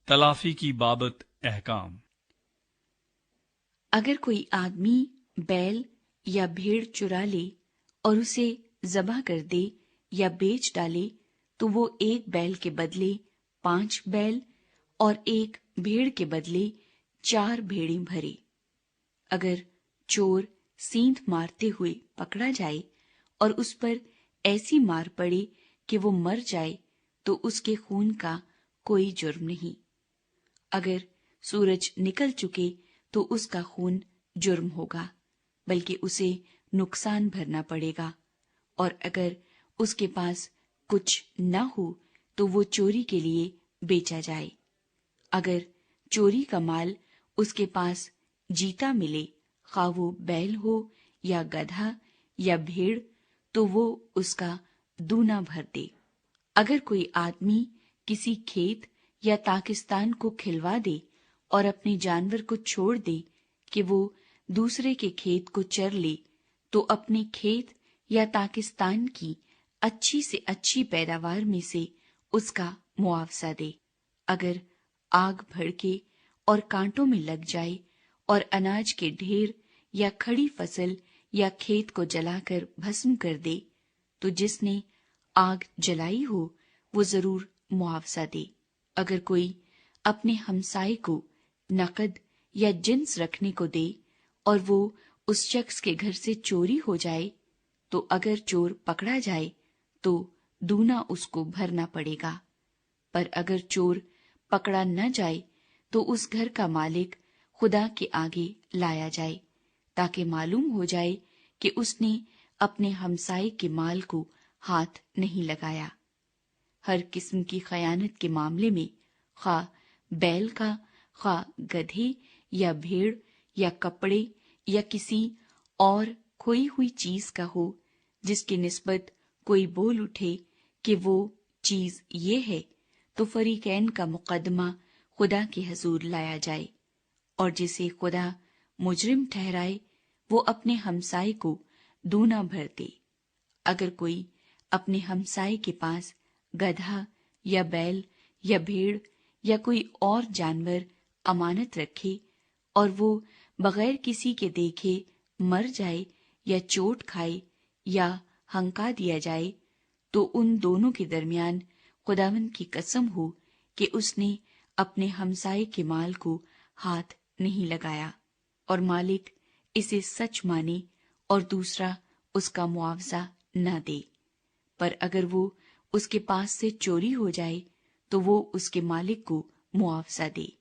तलाफी की बाबत अहकाम। अगर कोई आदमी बैल या भेड़ चुरा ले और उसे ज़बह कर दे या बेच डाले तो वो एक बैल के बदले 5 बैल और एक भेड़ के बदले 4 भेड़ें भरे। अगर चोर सींध मारते हुए पकड़ा जाए और उस पर ऐसी मार पड़े कि वो मर जाए तो उसके खून का कोई जुर्म नहीं। अगर सूरज निकल चुके तो उसका खून जुर्म होगा, बल्कि उसे नुकसान भरना पड़ेगा। और अगर उसके पास कुछ न हो तो वो चोरी के लिए बेचा जाए। अगर चोरी का माल उसके पास जीता मिले, खा वो बैल हो या गधा या भेड़, तो वो उसका दूना भर दे। अगर कोई आदमी किसी खेत या ताकिस्तान को खिलवा दे और अपने जानवर को छोड़ दे कि वो दूसरे के खेत को चर ले, तो अपने खेत या ताकिस्तान की अच्छी से अच्छी पैदावार में से उसका मुआवजा दे। अगर आग भड़के और कांटों में लग जाए और अनाज के ढेर या खड़ी फसल या खेत को जलाकर भस्म कर दे, तो जिसने आग जलाई हो वो जरूर मुआवजा दे। अगर कोई अपने हमसाए को नकद या जिन्स रखने को दे और वो उस शख्स के घर से चोरी हो जाए, तो अगर चोर पकड़ा जाए तो दूना उसको भरना पड़ेगा। पर अगर चोर पकड़ा न जाए तो उस घर का मालिक खुदा के आगे लाया जाए, ताकि मालूम हो जाए कि उसने अपने हमसाए के माल को हाथ नहीं लगाया। हर किस्म की खयानत के मामले में, खा बैल का, खा गधे या भेड़ या कपड़े या किसी और खोई हुई चीज का हो, जिसकी निस्बत कोई बोल उठे कि वो चीज ये है, तो फरीकैन का मुकदमा खुदा के हजूर लाया जाए, और जिसे खुदा मुजरिम ठहराए वो अपने हमसाए को दूना भर दे। अगर कोई अपने हमसाए के पास गधा या बैल या भेड़ या कोई और जानवर अमानत रखे और वो बगैर किसी के देखे मर जाए या चोट खाए या हंका दिया जाए, तो उन दोनों के दरमियान खुदावंद की कसम हो कि उसने अपने हमसाए के माल को हाथ नहीं लगाया, और मालिक इसे सच माने और दूसरा उसका मुआवजा न दे। पर अगर वो उसके पास से चोरी हो जाए तो वो उसके मालिक को मुआवजा दे।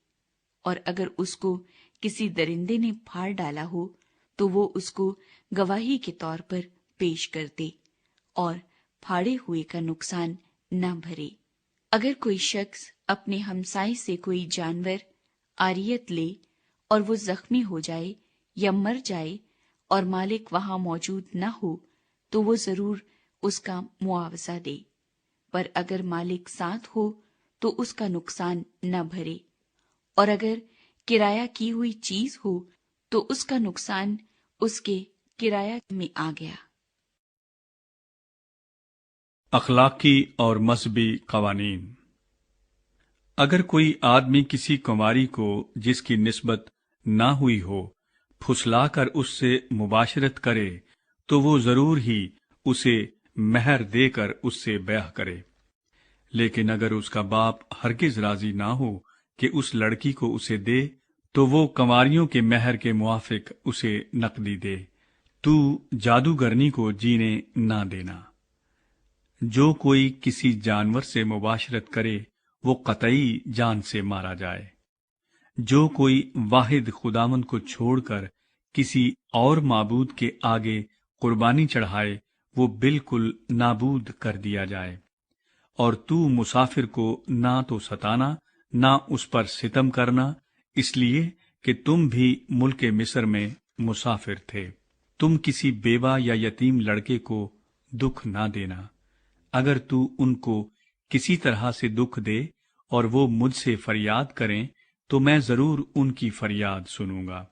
और अगर उसको किसी दरिंदे ने फाड़ डाला हो तो वो उसको गवाही के तौर पर पेश कर दे और फाड़े हुए का नुकसान न भरे। अगर कोई शख्स अपने हमसाए से कोई जानवर आरियत ले और वो जख्मी हो जाए या मर जाए और मालिक वहां मौजूद न हो, तो वो जरूर उसका मुआवजा दे। पर अगर मालिक साथ हो तो उसका नुकसान न भरे। और अगर किराया की हुई चीज हो तो उसका नुकसान उसके किराया में आ गया। अखलाकी और मजहबी कवानीन। अगर कोई आदमी किसी कुंवारी को जिसकी निस्बत ना हुई हो फुसलाकर उससे मुबाशरत करे, तो वो जरूर ही उसे महर देकर उससे ब्याह करे। लेकिन अगर उसका बाप हरगिज राजी ना हो कि उस लड़की को उसे दे, तो वो कंवारियों के महर के मुआफिक उसे नकदी दे। तू जादूगरनी को जीने ना देना। जो कोई किसी जानवर से मुबाशरत करे वो कतई जान से मारा जाए। जो कोई वाहिद खुदावंद को छोड़कर किसी और माबूद के आगे कुर्बानी चढ़ाए वो बिल्कुल नाबूद कर दिया जाए। और तू मुसाफिर को ना तो सताना ना उस पर सितम करना, इसलिए कि तुम भी मुल्के मिस्र में मुसाफिर थे। तुम किसी बेवा या यतीम लड़के को दुख ना देना। अगर तू उनको किसी तरह से दुख दे और वो मुझसे फरियाद करें, तो मैं जरूर उनकी फरियाद सुनूंगा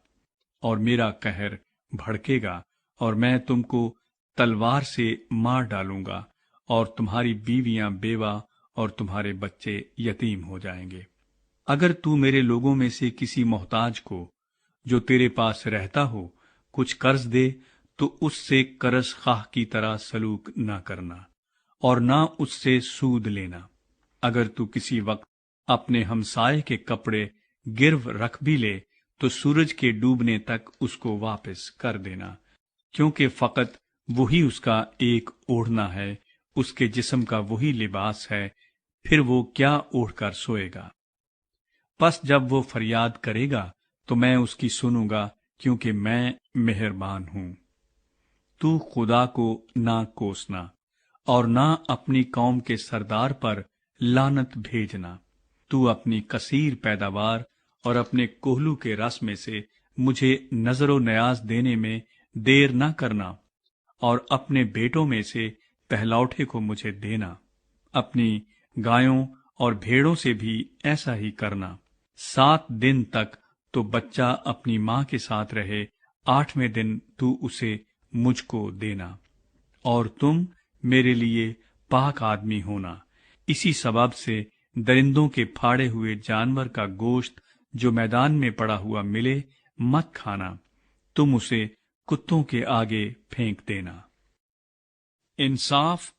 और मेरा कहर भड़केगा और मैं तुमको तलवार से मार डालूंगा और तुम्हारी बीवियां बेवा और तुम्हारे बच्चे यतीम हो जाएंगे। اگر تو میرے لوگوں میں سے کسی محتاج کو جو تیرے پاس رہتا ہو کچھ قرض دے تو اس سے قرض خواہ کی طرح سلوک نہ کرنا اور نہ اس سے سود لینا۔ اگر تو کسی وقت اپنے ہمسائے کے کپڑے گرو رکھ بھی لے تو سورج کے ڈوبنے تک اس کو واپس کر دینا، کیونکہ فقط وہی اس کا ایک اوڑھنا ہے، اس کے جسم کا وہی لباس ہے، پھر وہ کیا اوڑھ کر سوئے گا؟ پس جب وہ فریاد کرے گا تو میں اس کی سنوں گا، کیونکہ میں مہربان ہوں۔ تو خدا کو نہ کوسنا اور نہ اپنی قوم کے سردار پر لعنت بھیجنا۔ تو اپنی کثیر پیداوار اور اپنے کوہلو کے رس میں سے مجھے نظر و نیاز دینے میں دیر نہ کرنا، اور اپنے بیٹوں میں سے پہلوٹے کو مجھے دینا۔ اپنی گایوں اور بھیڑوں سے بھی ایسا ہی کرنا۔ 7 دن تک تو بچہ اپنی ماں کے ساتھ رہے، 8ویں دن تو اسے مجھ کو دینا۔ اور تم میرے لیے پاک آدمی ہونا۔ اسی سبب سے درندوں کے پھاڑے ہوئے جانور کا گوشت جو میدان میں پڑا ہوا ملے مت کھانا، تم اسے کتوں کے آگے پھینک دینا۔ انصاف